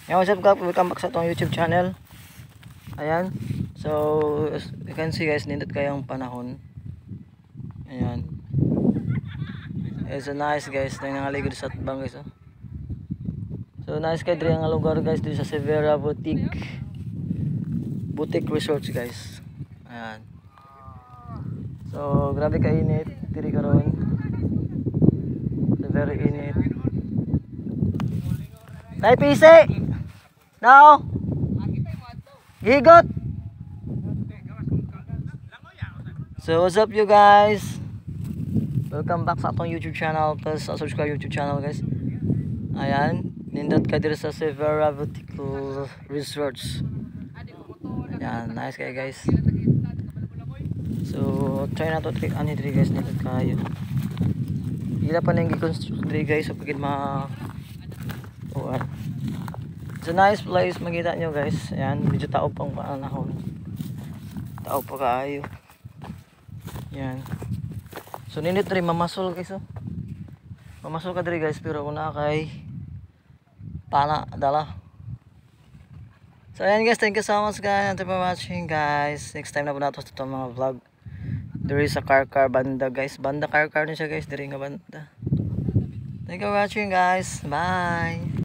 Yo, what's up guys? Welcome back sa itong YouTube channel. Ayan. So, as you can see guys, nindot kayong panahon. Ayan. It's a nice guys. Nangaligod sa atbang guys. Oh. So, nice kayo diri ang lugar guys. Dito sa Severa Boutique Resorts guys. Ayan. So, grabe ka init. Diri karon. Very init. Tay PC! Now! Gigot! So what's up you guys? Welcome back sa atong YouTube channel. Plus subscribe YouTube channel guys. Ayan. Nindot ka dito sa Severa Boutique Resorts. Ayan. Nice kayo guys. So try na to trick ani diri guys. Nindot kayo. Gila pa nang gi-construct diri guys. So pagid it's a nice place, makita nyo guys. Ayan, medyo tao pang panahon. Tao pa kaayo. Ayan. So ninit rin mamasol guys. Oh. Mamasol ka diri guys, pero una kay pana dala. So ayan guys, thank you so much guys. Thank you for watching guys. Next time na po nato sa mga vlog. There is a car banda guys. Banda car ni siya guys, diri nga banda. Thank you for watching guys. Bye.